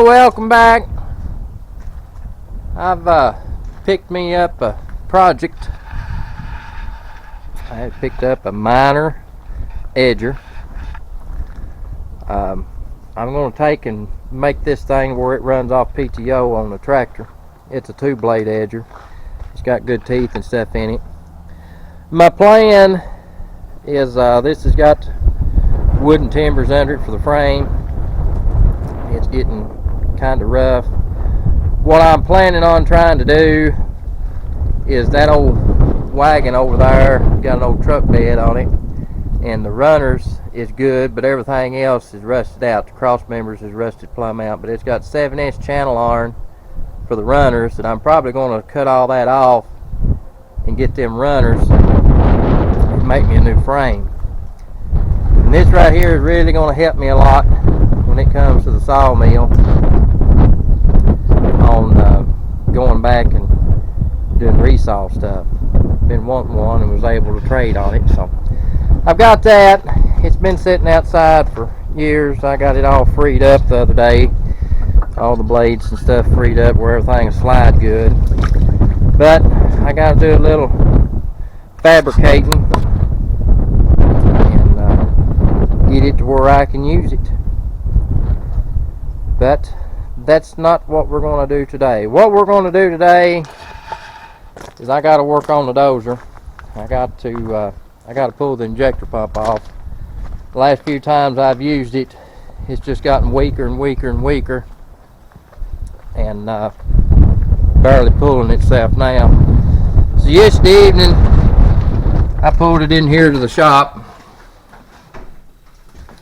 Hello, welcome back. I've picked me up a project. I had picked up a minor edger. I'm going to take and make this thing where it runs off PTO on the tractor. It's a 2-blade edger. It's got good teeth and stuff in it. My plan is this has got wooden timbers under it for the frame. It's getting kind of rough. What I'm planning on trying to do is that old wagon over there got an old truck bed on it, and the runners is good, but everything else is rusted out. The cross members is rusted plumb out, but it's got 7-inch channel iron for the runners, and I'm probably going to cut all that off and get them runners and make me a new frame. And this right here is really going to help me a lot when it comes to the sawmill on going back and doing resaw stuff. Been wanting one and was able to trade on it, so I've got that. It's been sitting outside for years. I got it all freed up the other day, all the blades and stuff freed up where everything will slide good, but I got to do a little fabricating and get it to where I can use it. But that's not what we're going to do today. What we're going to do today is I got to work on the dozer. I got to pull the injector pump off. The last few times I've used it, it's just gotten weaker and weaker and weaker, and barely pulling itself now. So yesterday evening I pulled it in here to the shop,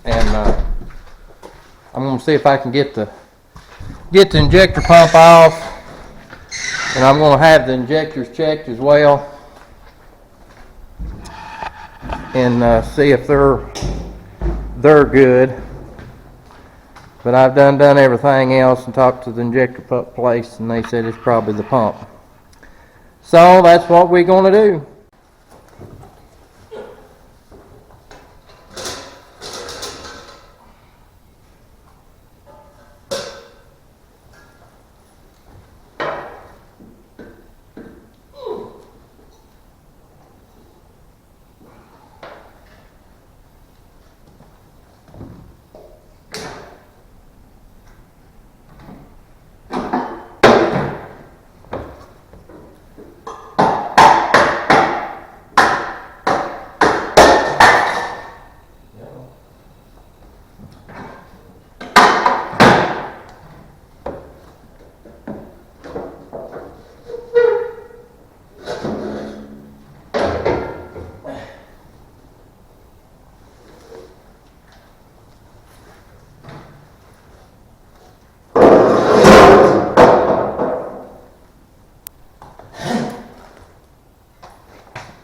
and I'm going to see if I can get the injector pump off, and I'm going to have the injectors checked as well, and see if they're good. But I've done everything else and talked to the injector pump place, and they said it's probably the pump. So that's what we're going to do.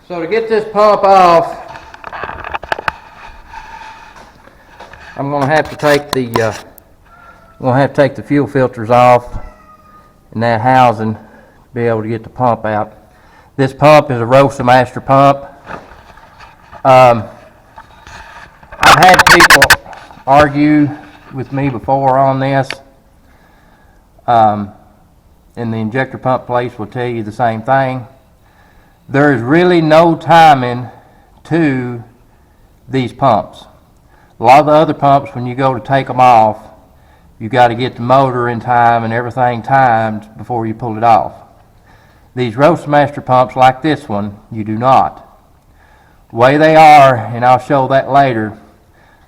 So to get this pump off, I'm going to have to take the fuel filters off and that housing to be able to get the pump out. This pump is a Rosa Master pump. I've had people argue with me before on this, and the injector pump place will tell you the same thing. There is really no timing to these pumps. A lot of the other pumps, when you go to take them off, you got to get the motor in time and everything timed before you pull it off. These Rosa Master pumps, like this one, you do not. The way they are, and I'll show that later,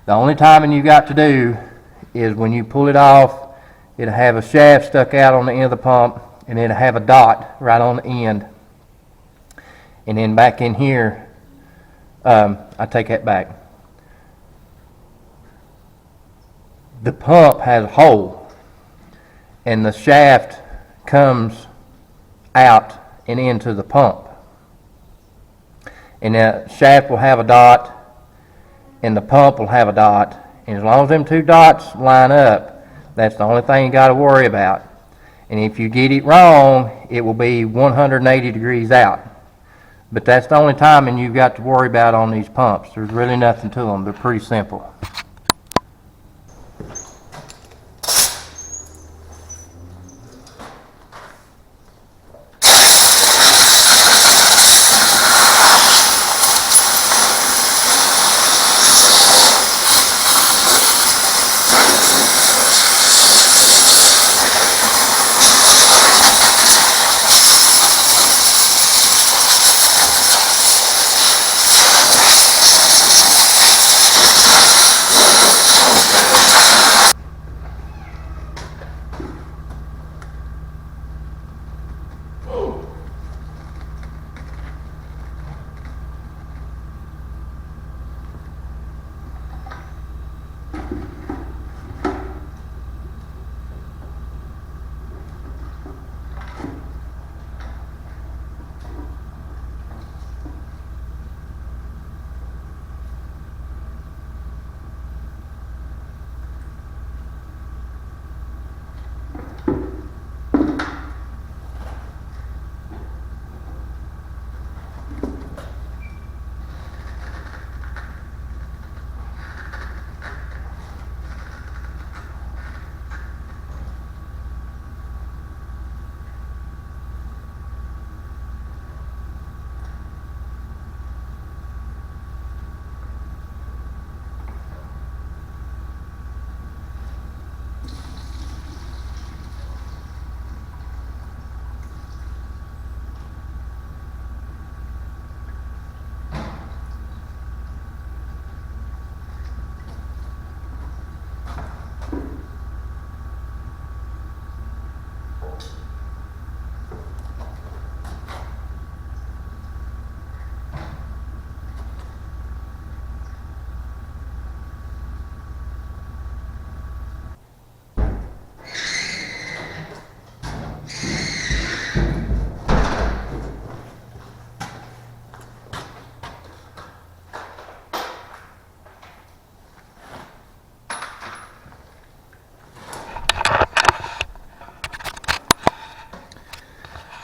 the only timing you got to do is when you pull it off, it'll have a shaft stuck out on the end of the pump, and it'll have a dot right on the end. And then back in here, I take that back. The pump has a hole, and the shaft comes out and into the pump. And the shaft will have a dot, and the pump will have a dot. And as long as them two dots line up, that's the only thing you got to worry about. And if you get it wrong, it will be 180 degrees out. But that's the only timing you've got to worry about on these pumps. There's really nothing to them. They're pretty simple.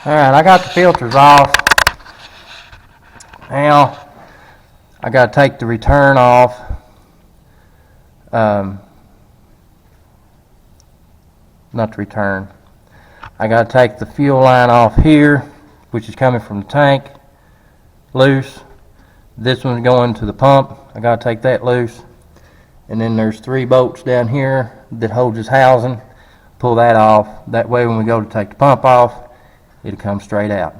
Alright, I got the filters off. Now, I got to take the return off. Not the return. I got to take the fuel line off here, which is coming from the tank, loose. This one's going to the pump. I got to take that loose. And then there's 3 bolts down here that hold this housing. Pull that off. That way when we go to take the pump off, it'll come straight out.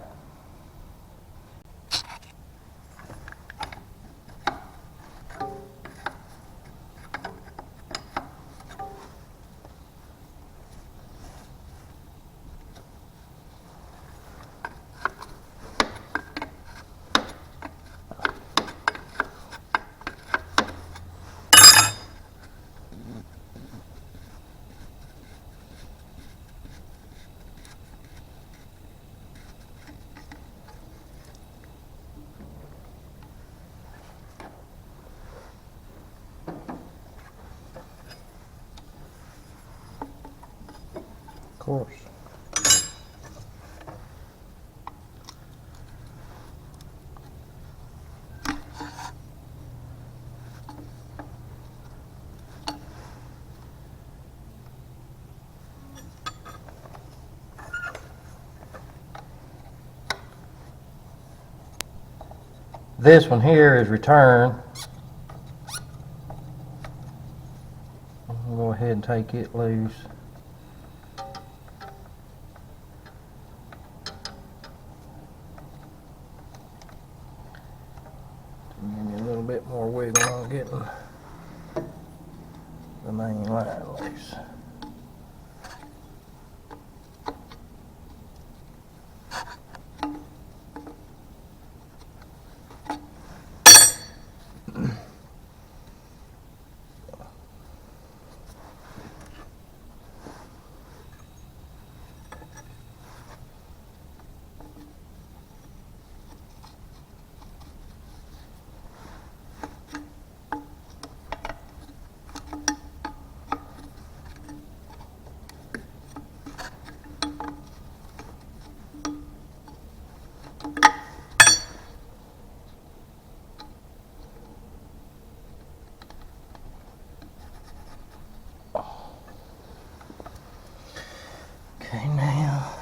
Of course. This one here is return. I'll go ahead and take it loose. Give me a little bit more wiggle on getting the main line loose. Okay, now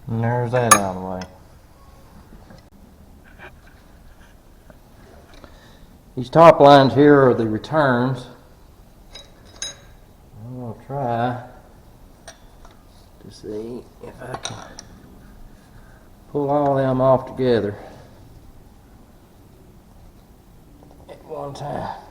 and there's that out of the way. These top lines here are the returns. I'm going to try to see if I can pull all them off together at one time.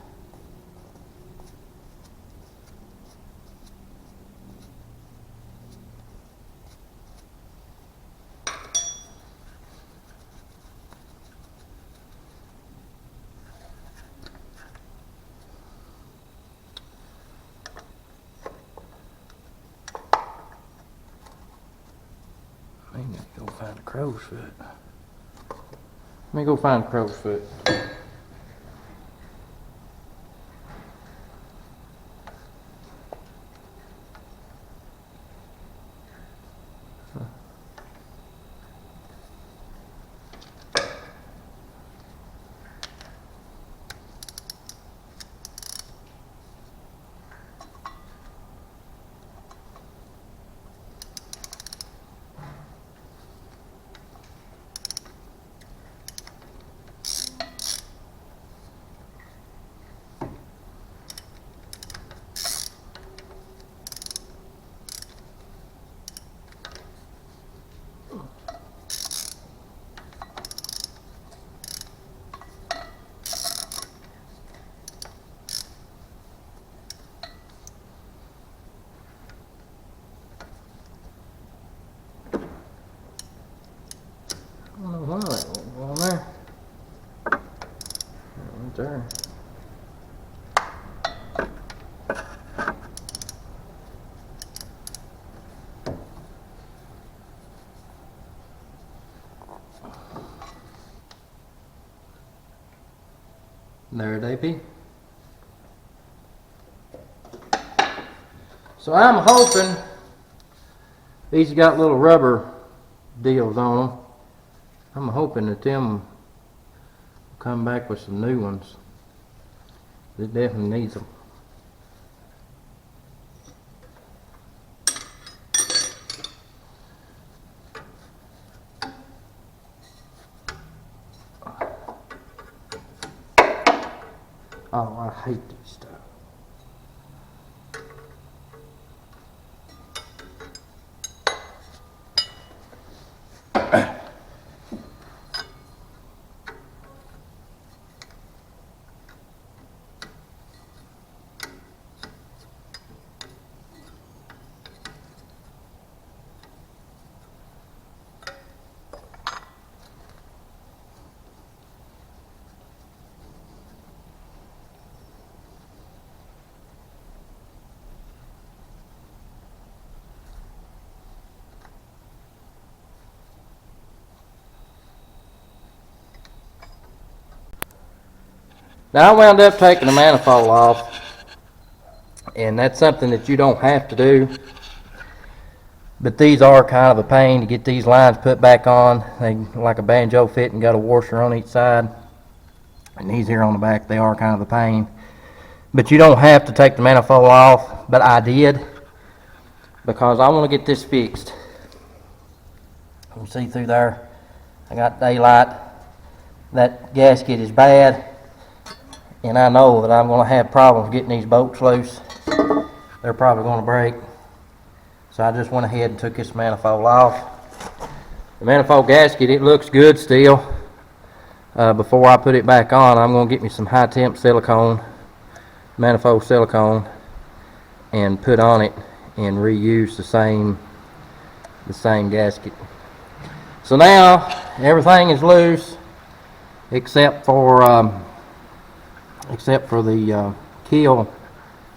I need to go find a crow's foot. Let me go find a crow's foot. right there. There they be. So I'm hoping these got little rubber deals on them. I'm hoping that them will come back with some new ones. It definitely needs them. Oh, I hate these stuff. Now I wound up taking the manifold off, and that's something that you don't have to do, but these are kind of a pain to get these lines put back on. They like a banjo fit and got a washer on each side, and these here on the back, they are kind of a pain. But you don't have to take the manifold off, but I did because I want to get this fixed. You can see through there, I got daylight. That gasket is bad, and I know that I'm going to have problems getting these bolts loose. They're probably going to break. So I just went ahead and took this manifold off. The manifold gasket, it looks good still. Before I put it back on, I'm going to get me some high temp silicone, manifold silicone, and put on it and reuse the same gasket. So now everything is loose except for the keel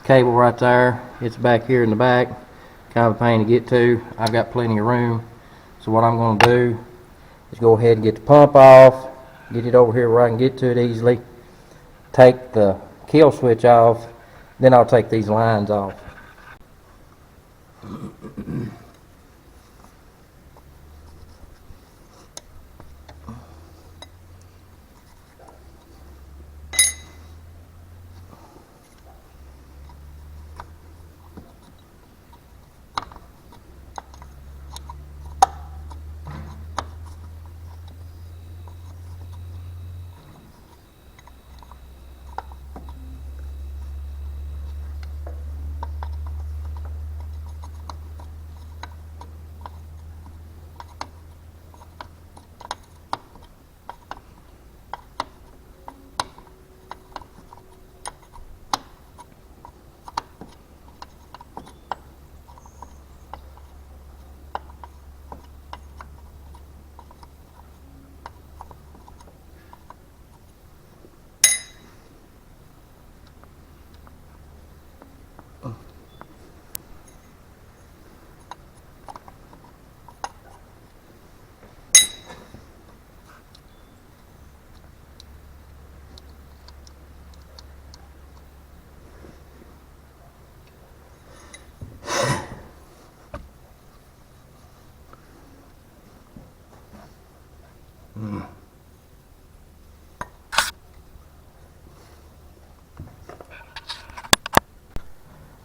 cable right there. It's back here in the back, kind of a pain to get to. I've got plenty of room, so what I'm going to do is go ahead and get the pump off, get it over here where I can get to it easily, take the keel switch off, then I'll take these lines off.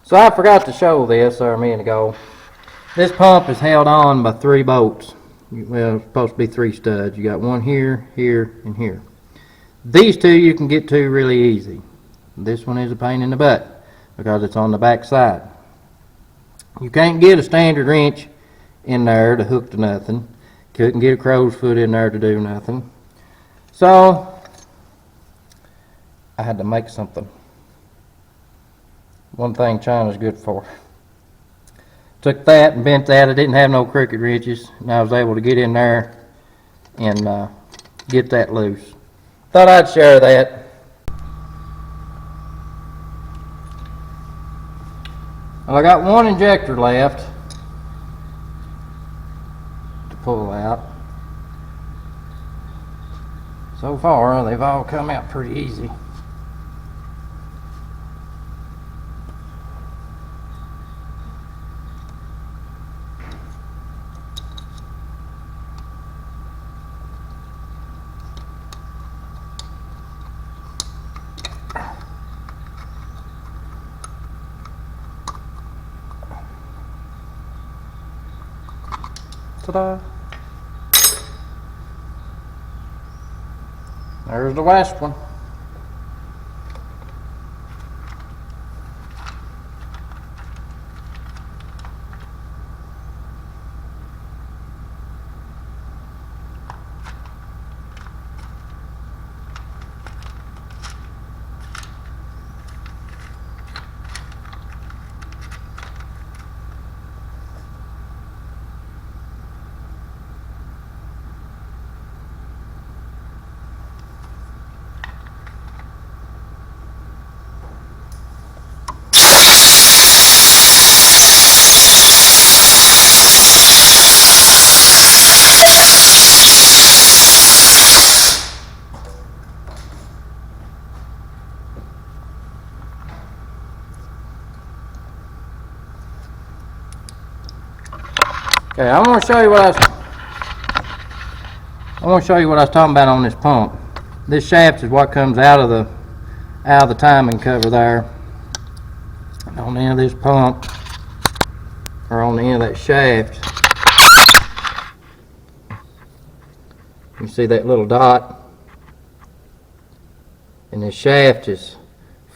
So I forgot to show this a minute ago. This pump is held on by 3 bolts. Well, it's supposed to be 3 studs. You got one here, here, and here. These 2 you can get to really easy. This one is a pain in the butt because it's on the back side. You can't get a standard wrench in there to hook to nothing. Couldn't get a crow's foot in there to do nothing. So I had to make something. One thing China's good for. Took that and bent that. I didn't have no crooked wrenches, and I was able to get in there and get that loose. Thought I'd share that. Well, I got one injector left to pull out. So far, they've all come out pretty easy. Ta-da! There's the last one. Okay, I want to show you what I was talking about on this pump. This shaft is what comes out of the timing cover there. And on the end of this pump, or on the end of that shaft, you see that little dot, and this shaft is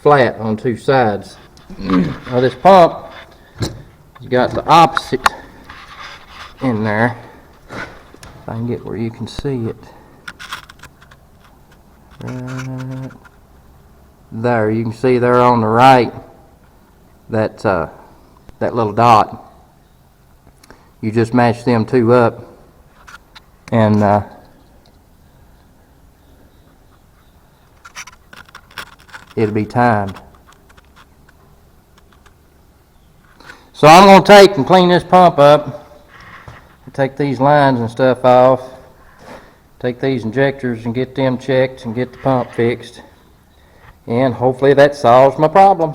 flat on two sides. Now this pump has got the opposite in there. If I can get where you can see it. Right there, you can see there on the right that little dot. You just match them two up, and it'll be timed. So I'm going to take and clean this pump up. Take these lines and stuff off, take these injectors and get them checked and get the pump fixed, and hopefully that solves my problem.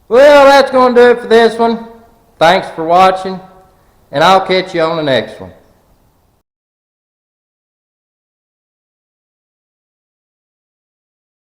Well, that's going to do it for this one. Thanks for watching, and I'll catch you on the next one.